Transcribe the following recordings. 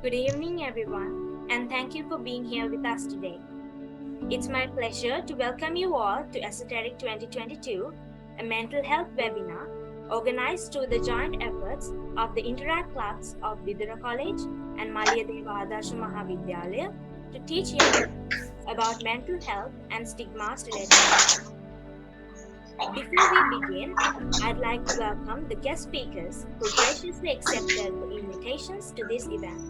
Good evening, everyone, and thank you for being here with us today. It's my pleasure to welcome you all to Esoteric 2022, a mental health webinar organized through the joint efforts of the Interact clubs of Vidura College and Maliyadeva Adarsha Maha Vidyalaya to teach young about mental health and stigmas related to it. Before we begin, I'd like to welcome the guest speakers who graciously accepted the invitations to this event.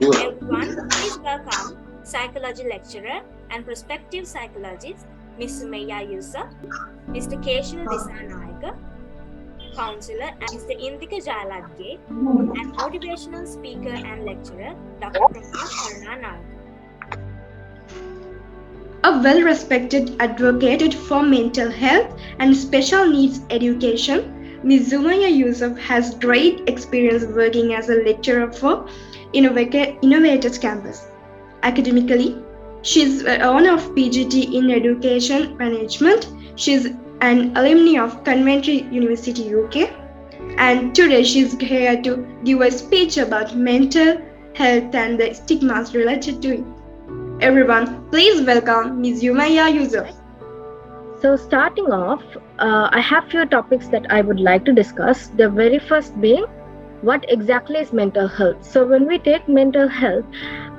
Everyone, please welcome psychology lecturer and prospective psychologist Ms. Sumaya Yusuf, Mr. Keshal Disanayaka, counselor, and Mr. Indika Jaladge, and motivational speaker and lecturer Dr. Prakash Karnanayaka. A well-respected advocate for mental health and special needs education, Ms. Sumaya Yusuf has great experience working as a lecturer for Innovators Campus. Academically, she's an owner of PGT in Education Management. She's an alumni of Coventry University, UK. And today she's here to give a speech about mental health and the stigmas related to it. Everyone, please welcome Ms. Sumaya Yusuf. So starting off, I have few topics that I would like to discuss. The very first being, what exactly is mental health? So when we take mental health,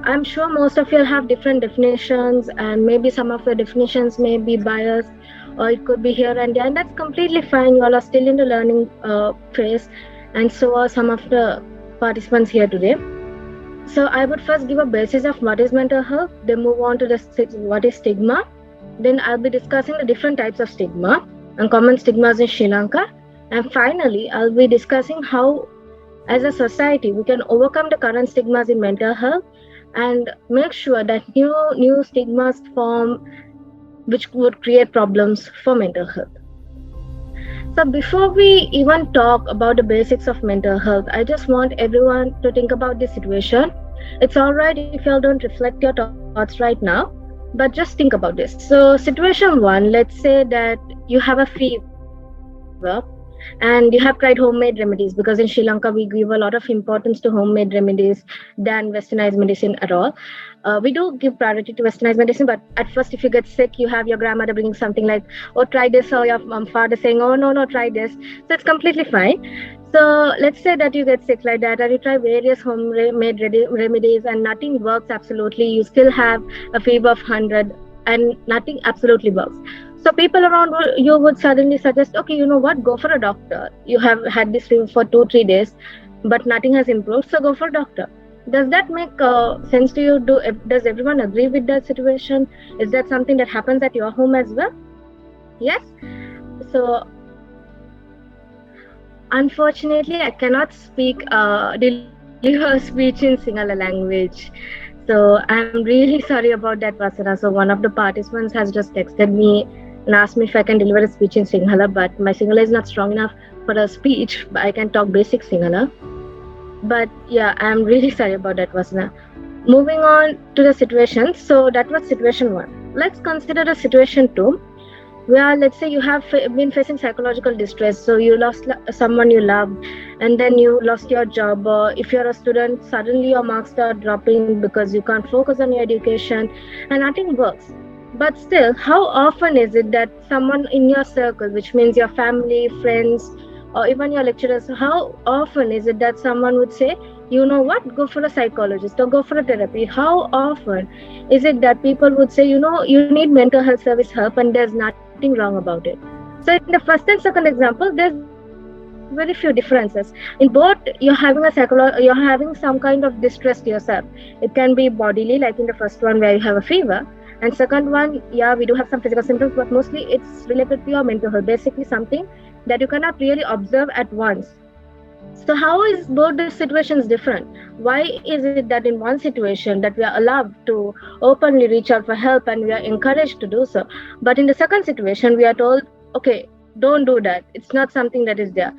I'm sure most of you have different definitions, and maybe some of the definitions may be biased, or it could be here and there, and that's completely fine. You all are still in the learning phase, and so are some of the participants here today. So I would first give a basis of what is mental health, then move on to what is stigma. Then I'll be discussing the different types of stigma and common stigmas in Sri Lanka. And finally, I'll be discussing how, as a society, we can overcome the current stigmas in mental health and make sure that new stigmas form which would create problems for mental health. So before we even talk about the basics of mental health, I just want everyone to think about this situation. It's all right if you all don't reflect your thoughts right now, but just think about this. So situation one, let's say that you have a fever and you have tried homemade remedies, because in Sri Lanka we give a lot of importance to homemade remedies than westernized medicine at all. We do give priority to westernized medicine, but at first if you get sick, you have your grandmother bringing something like, oh, try this, or your father saying, oh, no, try this. So it's completely fine. So let's say that you get sick like that, and you try various homemade remedies and nothing works absolutely. You still have a fever of 100 and nothing absolutely works. So people around you would suddenly suggest, okay, you know what, go for a doctor. You have had this fever for 2-3 days, but nothing has improved, so go for a doctor. Does that make sense to you? Does everyone agree with that situation? Is that something that happens at your home as well? Yes? So unfortunately, I cannot deliver a speech in Sinhala language. So I'm really sorry about that, Vasana. So one of the participants has just texted me and asked me if I can deliver a speech in Sinhala, but my Sinhala is not strong enough for a speech, but I can talk basic Sinhala. But yeah, I'm really sorry about that, Vasana. Moving on to the situation. So that was situation one. Let's consider the situation two, where let's say you have been facing psychological distress. So you lost someone you loved, and then you lost your job. If you're a student, suddenly your marks start dropping because you can't focus on your education and nothing works. But still, how often is it that someone in your circle, which means your family, friends, or even your lecturers, how often is it that someone would say, you know what, go for a psychologist or go for a therapy? How often is it that people would say, you know, you need mental health service help and there's nothing wrong about it? So in the first and second example, there's very few differences. In both, you're having some kind of distress to yourself. It can be bodily, like in the first one where you have a fever, and second one, yeah, we do have some physical symptoms, but mostly it's related to your mental health, basically something that you cannot really observe at once. So how is both the situations different? Why is it that in one situation that we are allowed to openly reach out for help and we are encouraged to do so, but in the second situation we are told, okay, don't do that, it's not something that is there?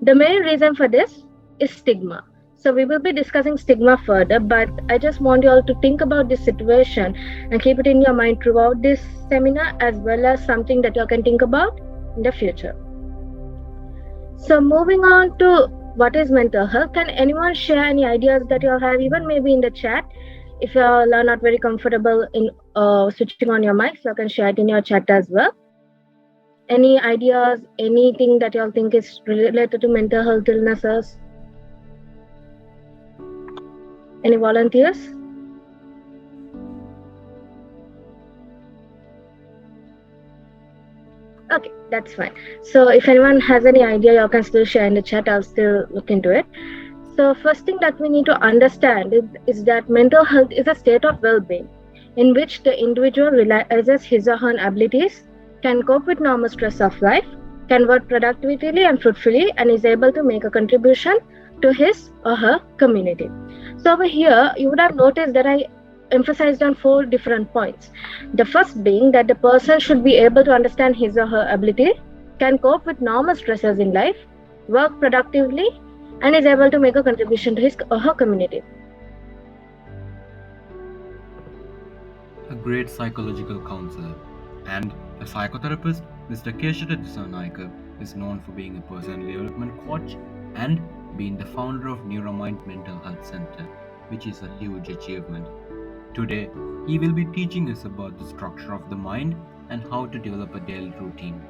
The main reason for this is stigma. So we will be discussing stigma further, but I just want you all to think about this situation and keep it in your mind throughout this seminar, as well as something that you can think about in the future. So moving on to what is mental health. Can anyone share any ideas that you all have, even maybe in the chat? If you all are not very comfortable in switching on your mics, you can share it in your chat as well. Any ideas, anything that you all think is related to mental health illnesses? Any volunteers? Okay, that's fine. So if anyone has any idea, you can still share in the chat. I'll still look into it. So first thing that we need to understand is that mental health is a state of well-being in which the individual realizes his or her abilities, can cope with normal stress of life, can work productively and fruitfully, and is able to make a contribution to his or her community. So over here, you would have noticed that I emphasized on 4 different points. The first being that the person should be able to understand his or her ability, can cope with normal stresses in life, work productively, and is able to make a contribution to his or her community. A great psychological counselor and a psychotherapist, Mr. Keshara Disanaika is known for being a personal development coach and being the founder of Neuromind Mental Health Center, which is a huge achievement. Today, he will be teaching us about the structure of the mind and how to develop a daily routine.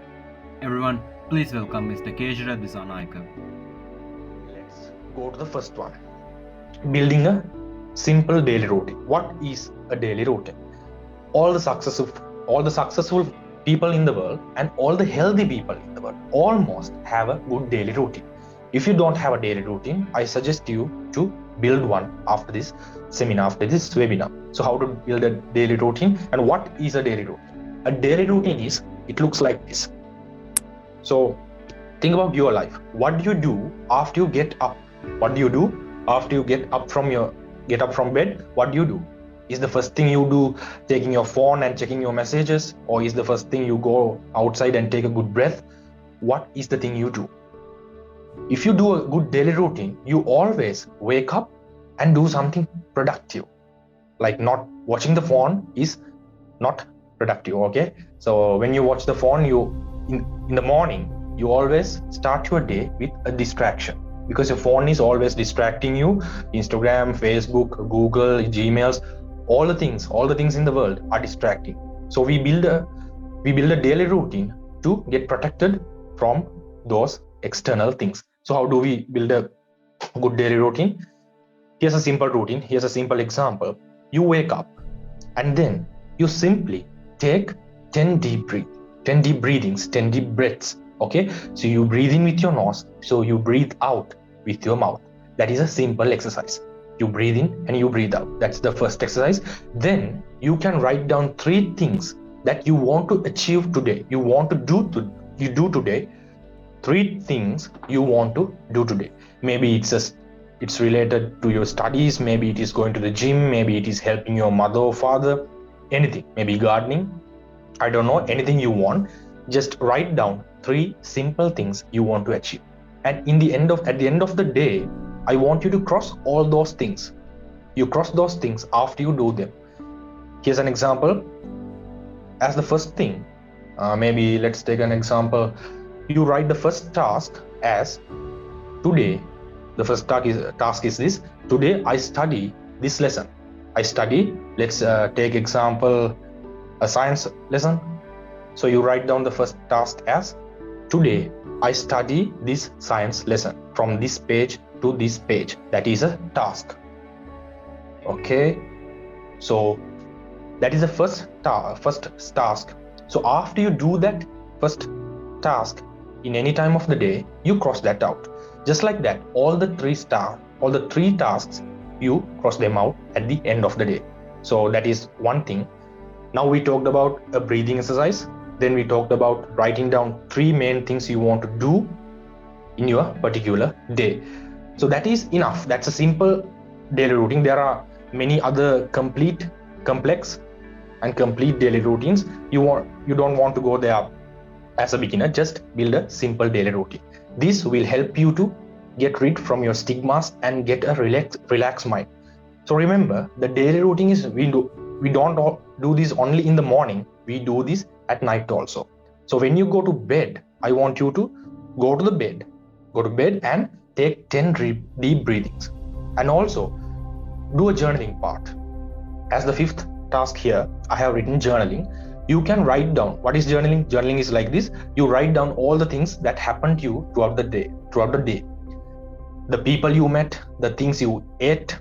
Everyone, please welcome Mr. Keshara Disanaika. Let's go to the first one. Building a simple daily routine. What is a daily routine? All the successful people in the world and all the healthy people in the world almost have a good daily routine. If you don't have a daily routine, I suggest you to build one after this seminar, after this webinar. So how to build a daily routine and what is a daily routine? A daily routine is, it looks like this. So think about your life. What do you do after you get up? What do you do after you get up from bed? What do you do? Is the first thing you do taking your phone and checking your messages, or is the first thing you go outside and take a good breath? What is the thing you do? If you do a good daily routine, you always wake up and do something productive. Like not watching the phone is not productive, okay? So when you watch the phone, in the morning, you always start your day with a distraction because your phone is always distracting you. Instagram, Facebook, Google, Gmails, all the things in the world are distracting. So we build a daily routine to get protected from those external things. So how do we build a good daily routine? Here's a simple routine. Here's a simple example. You wake up and then you simply take 10 deep breathings, 10 deep breaths. Okay, so you breathe in with your nose, so you breathe out with your mouth. That is a simple exercise. You breathe in and you breathe out. That's the first exercise. Then you can write down 3 things that you want to achieve today. You want to do today. 3 things you want to do today. Maybe it's related to your studies. Maybe it is going to the gym. Maybe it is helping your mother or father. Anything. Maybe gardening. I don't know. Anything you want. Just write down 3 simple things you want to achieve. And at the end of the day, I want you to cross all those things. You cross those things after you do them. Here's an example. As the first thing, maybe let's take an example. You write the first task as today. The first task is this. Today I study this lesson. Let's take example, a science lesson. So you write down the first task as today I study this science lesson from this page to this page. That is a task. Okay, so that is the first task. So after you do that first task in any time of the day, you cross that out. Just like that, all the 3 tasks, you cross them out at the end of the day. So that is one thing. Now we talked about a breathing exercise. Then we talked about writing down 3 main things you want to do in your particular day. So that is enough. That's a simple daily routine. There are many other complex and complete daily routines. You don't want to go there as a beginner. Just build a simple daily routine. This will help you to get rid from your stigmas and get a relaxed mind. So remember, the daily routine is we don't do this only in the morning. We do this at night also. So when you go to bed, I want you to go to bed and take 10 deep breathings, and also do a journaling part. As the fifth task here, I have written journaling. You can write down. What is journaling? Journaling is like this. You write down all the things that happened to you throughout the day. The people you met, the things you ate,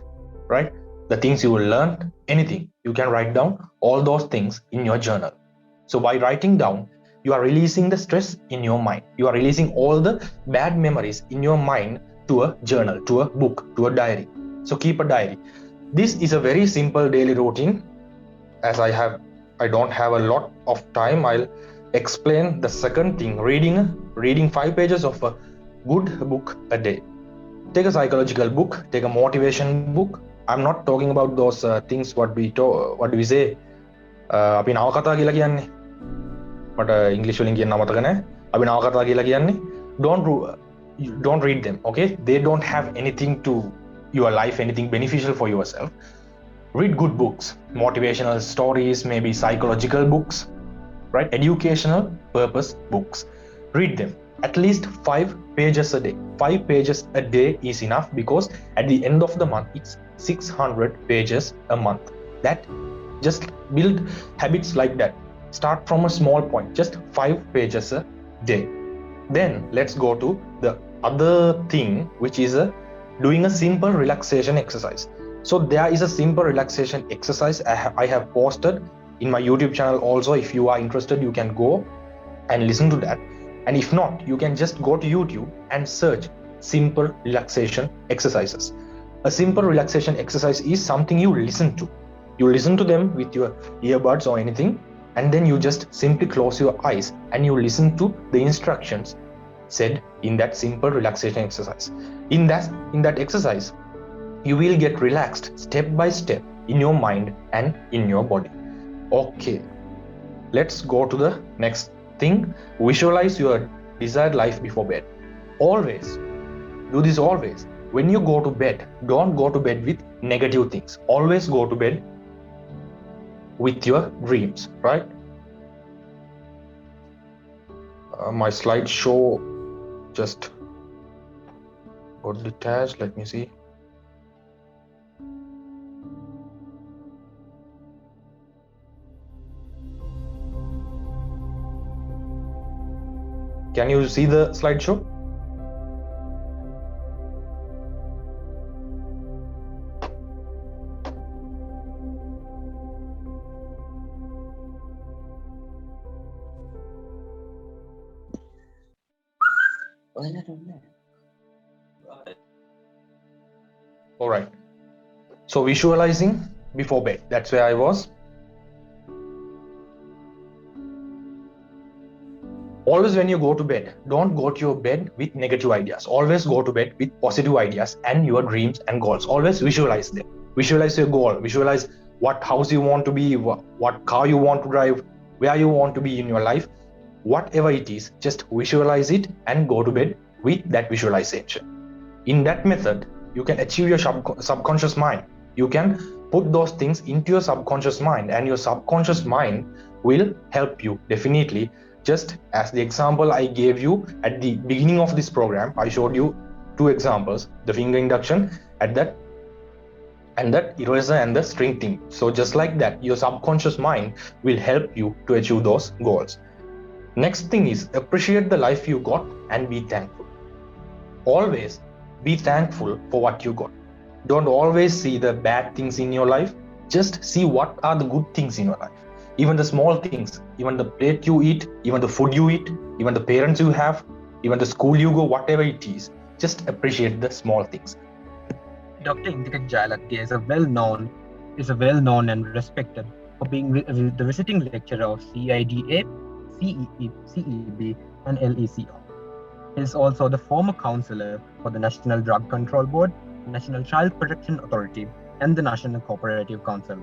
right? The things you learned, anything. You can write down all those things in your journal. So by writing down, you are releasing the stress in your mind. You are releasing all the bad memories in your mind to a journal, to a book, to a diary. So keep a diary. This is a very simple daily routine. As I don't have a lot of time, I'll explain the second thing, reading 5 pages of a good book a day. Take a psychological book, take a motivation book. I'm not talking about those things what do we say? අපි නව කතා කියලා කියන්නේ. මට ඉංග්‍රීසි වලින් කියන්න අමතක නැහැ. අපි නව කතා කියලා කියන්නේ. Don't read them, okay? They don't have anything to your life, anything beneficial for yourself. Read good books, motivational stories, maybe psychological books, right? Educational purpose books. Read them. At least 5 pages a day. 5 pages a day is enough, because at the end of the month, it's 600 pages a month. That just build habits like that. Start from a small point, just 5 pages a day. Then let's go to the other thing, which is doing a simple relaxation exercise. So there is a simple relaxation exercise I have posted in my YouTube channel also. If you are interested, you can go and listen to that. And if not, you can just go to YouTube and search simple relaxation exercises. A simple relaxation exercise is something you listen to. You listen to them with your earbuds or anything, and then you just simply close your eyes and you listen to the instructions said in that simple relaxation exercise. In that exercise, you will get relaxed step by step in your mind and in your body. Okay, let's go to the next thing. Visualize your desired life before bed. Always do this. Always, when you go to bed, don't go to bed with negative things. Always go to bed with your dreams, right? My slideshow just got detached. Let me see. Can you see the slideshow? All right. So visualizing before bed. That's where I was. Always when you go to bed, don't go to your bed with negative ideas. Always go to bed with positive ideas and your dreams and goals. Always visualize them. Visualize your goal. Visualize what house you want to be, what car you want to drive, where you want to be in your life. Whatever it is, just visualize it and go to bed with that visualization. In that method, you can achieve your subconscious mind. You can put those things into your subconscious mind, and your subconscious mind will help you definitely. Just as the example I gave you at the beginning of this program, I showed you 2 examples, the finger induction at that, and that eraser and the string thing. So just like that, your subconscious mind will help you to achieve those goals. Next thing is appreciate the life you got and be thankful. Always be thankful for what you got. Don't always see the bad things in your life. Just see what are the good things in your life. Even the small things, even the plate you eat, even the food you eat, even the parents you have, even the school you go, whatever it is, just appreciate the small things. Dr. Indika Jayalatke is well known and respected for being the visiting lecturer of CIDA, CEB, and LECO. He is also the former counselor for the National Drug Control Board, National Child Protection Authority, and the National Cooperative Council.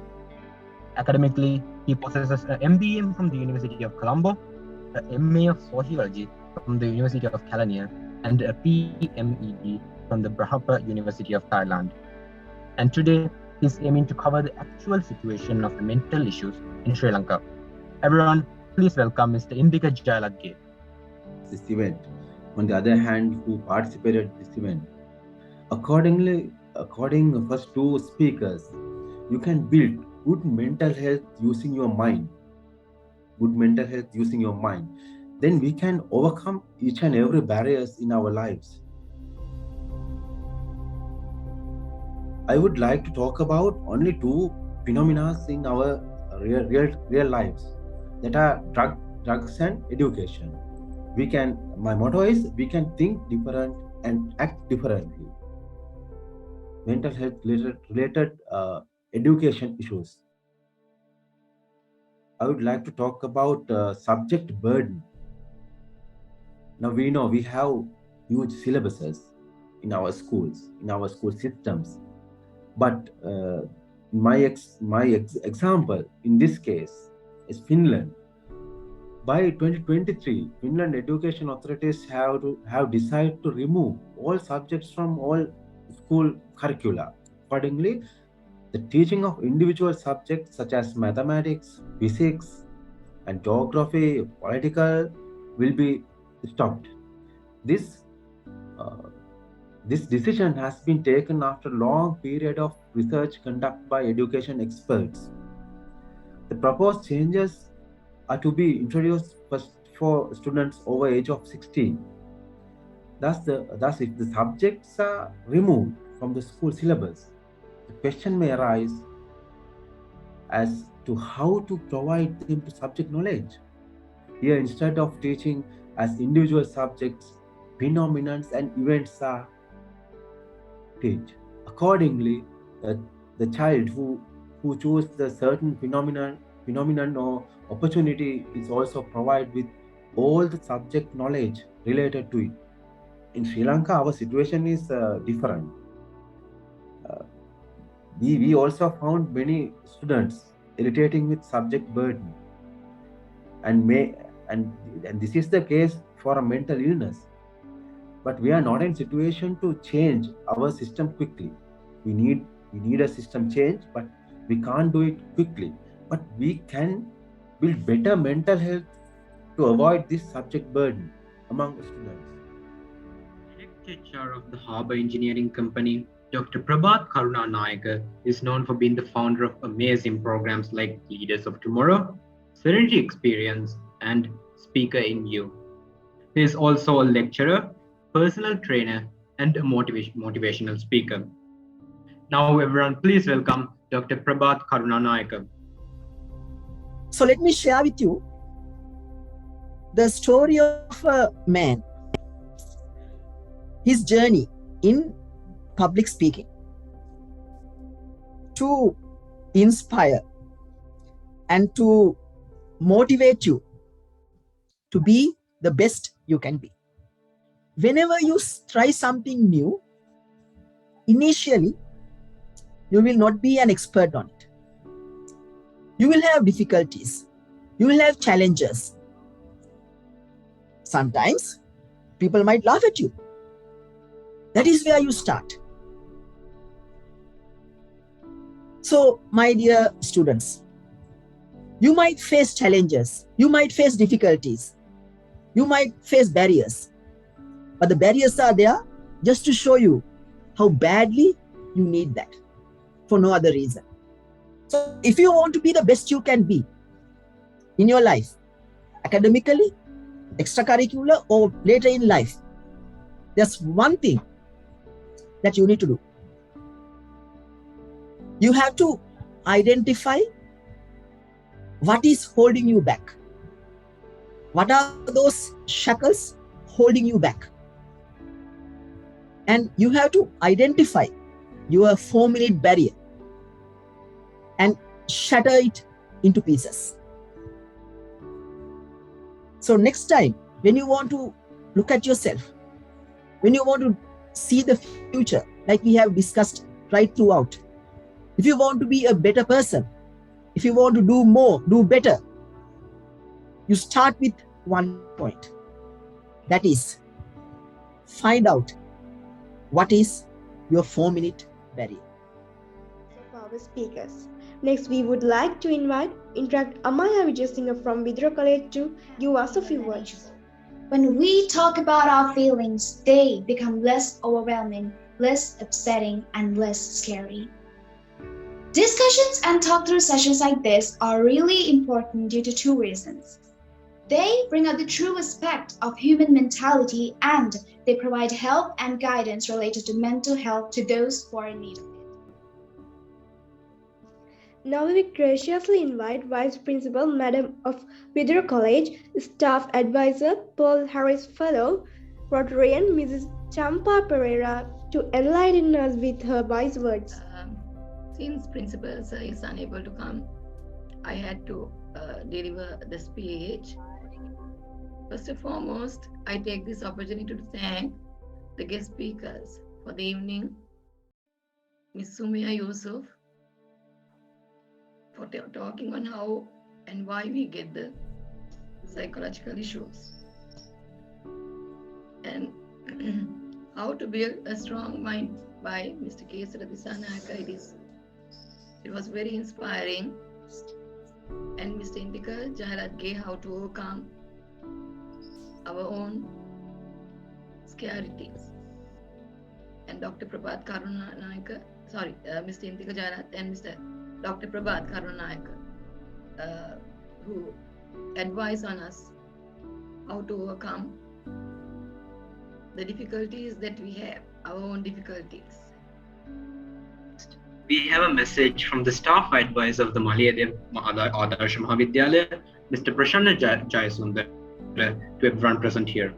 Academically, he possesses an MBA from the University of Colombo, an MA of Sociology from the University of Kelaniya, and a PMED from the Brahapa University of Thailand. And today, he's aiming to cover the actual situation of the mental issues in Sri Lanka. Everyone, please welcome Mr. Indika Jayalatke. This event. On the other hand, who participated in this event, According first two speakers, you can build good mental health using your mind. Good mental health using your mind. Then we can overcome each and every barriers in our lives. I would like to talk about only two phenomena in our real lives, that are drugs and education. My motto is, we can think different and act differently. Mental health related education issues. I would like to talk about subject burden. Now we know we have huge syllabuses in our schools, in our school systems. But example in this case is Finland. By 2023, Finland education authorities have decided to remove all subjects from all school curricula. Accordingly, the teaching of individual subjects such as mathematics, physics, and geography, political will be stopped. This uh, this decision has been taken after a long period of research conducted by education experts. The proposed changes are to be introduced first for students over age of 16. Thus, if the subjects are removed from the school syllabus, the question may arise as to how to provide them to subject knowledge. Here, instead of teaching as individual subjects, phenomena and events are taught. Accordingly, the child who chooses the certain phenomenon or opportunity is also provided with all the subject knowledge related to it. In Sri Lanka, our situation is different. We also found many students irritating with subject burden, and this is the case for a mental illness. But we are not in situation to change our system quickly. We need a system change, but we can't do it quickly. But we can build better mental health to avoid this subject burden among students. Elected chair of the Harbour Engineering Company, Dr. Prabhat Karunanayake is known for being the founder of amazing programs like Leaders of Tomorrow, Serenity Experience, and Speaker in You. He is also a lecturer, personal trainer, and a motivational speaker. Now, everyone, please welcome Dr. Prabhat Karunanayake. So let me share with you the story of a man, his journey in public speaking, to inspire and to motivate you to be the best you can be. Whenever you try something new, initially, you will not be an expert on it. You will have difficulties. You will have challenges. Sometimes people might laugh at you. That is where you start. So, my dear students, you might face challenges. You might face difficulties. You might face barriers. But the barriers are there just to show you how badly you need that, for no other reason. So if you want to be the best you can be in your life, academically, extracurricular, or later in life, there's one thing that you need to do. You have to identify what is holding you back. What are those shackles holding you back? And you have to identify your 4-minute barrier and shatter it into pieces. So next time, when you want to look at yourself, when you want to see the future, like we have discussed right throughout, if you want to be a better person, if you want to do more, do better, you start with one point. That is, find out what is your 4-minute barrier. For our speakers. Next, we would like to interact Amaya Vijayasinghe from Vidura College to give us a few words. When we talk about our feelings, they become less overwhelming less upsetting, and less scary. Discussions and talk-through sessions like this are really important due to two reasons. They bring out the true aspect of human mentality, and they provide help and guidance related to mental health to those who are in need of it. Now we graciously invite Vice Principal Madam of Vidura College, Staff Advisor, Paul Harris Fellow, Rotarian Mrs. Champa Pereira to enlighten us with her wise words. Since principal sir is unable to come, I had to deliver the speech. First and foremost, I take this opportunity to thank the guest speakers for the evening, Ms. Sumia Yusuf, for talking on how and why we get the psychological issues, and how to build a strong mind by Mr. Kesara Disanaka. It was very inspiring, and Mr. Indika Jayarat gave how to overcome our own scarities. And Dr. Prabhat Karunanayaka, Mr. Indika Jayarat and Mr. Dr. Prabhat Karunanayaka, who advised on us how to overcome the difficulties that we have, our own difficulties. We have a message from the staff advisor of the Maliyadeva Adarsha Vidyalaya, Mr. Prasanna Jayasundar, to everyone present here.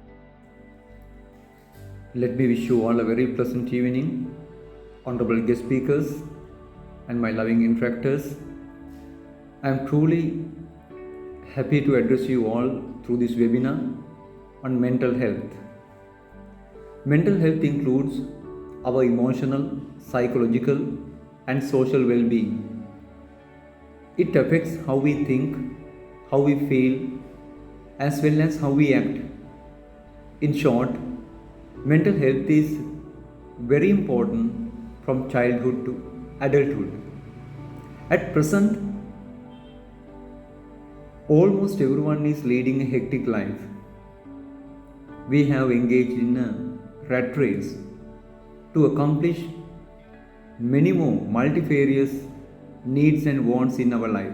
Let me wish you all a very pleasant evening, honorable guest speakers and my loving interactors. I am truly happy to address you all through this webinar on mental health. Mental health includes our emotional, psychological, and social well-being. It affects how we think, how we feel, as well as how we act. In short, mental health is very important from childhood to adulthood. At present, almost everyone is leading a hectic life. We have engaged in a rat race to accomplish many more multifarious needs and wants in our life.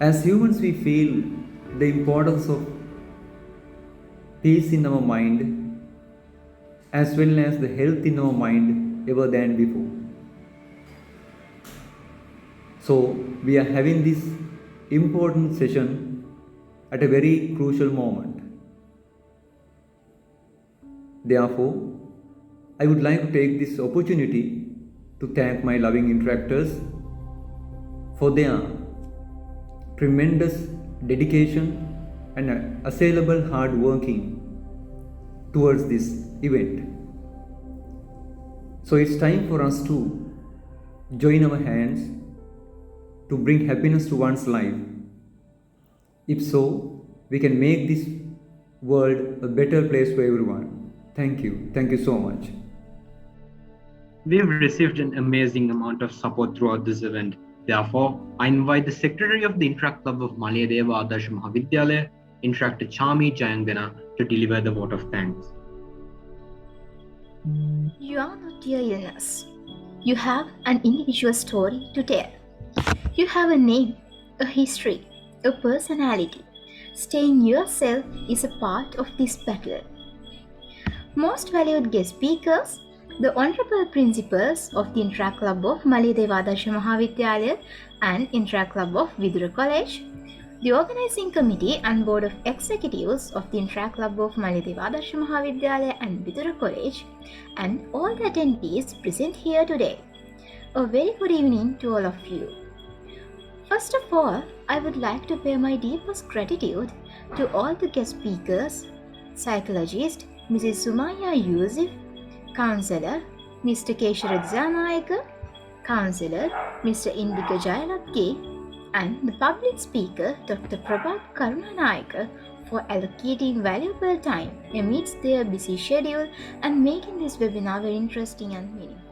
As humans, we feel the importance of peace in our mind as well as the health in our mind ever than before. So, we are having this important session at a very crucial moment. Therefore, I would like to take this opportunity to thank my loving interactors for their tremendous dedication and assailable hard working towards this event. So it's time for us to join our hands to bring happiness to one's life. If so, we can make this world a better place for everyone. Thank you. Thank you so much. We have received an amazing amount of support throughout this event. Therefore, I invite the Secretary of the Interact Club of Maliyadeva Adarsha Vidyalaya, Interactor Chami Jayangana, to deliver the vote of thanks. You are not your illness. You have an individual story to tell. You have a name, a history, a personality. Staying yourself is a part of this battle. Most valued guest speakers, the Honorable Principals of the Interact Club of Maliyadeva Adarsha Vidyalaya and Interact Club of Vidura College, the Organizing Committee and Board of Executives of the Interact Club of Maliyadeva Adarsha Vidyalaya and Vidura College, and all the attendees present here today. A very good evening to all of you. First of all, I would like to pay my deepest gratitude to all the guest speakers, psychologist Mrs. Sumaya Yusuf, Counselor Mr. Keshara Disanayaka, Counselor Mr. Indika Jayalat, and the public speaker Dr. Prabhat Karunanayaka for allocating valuable time amidst their busy schedule and making this webinar very interesting and meaningful.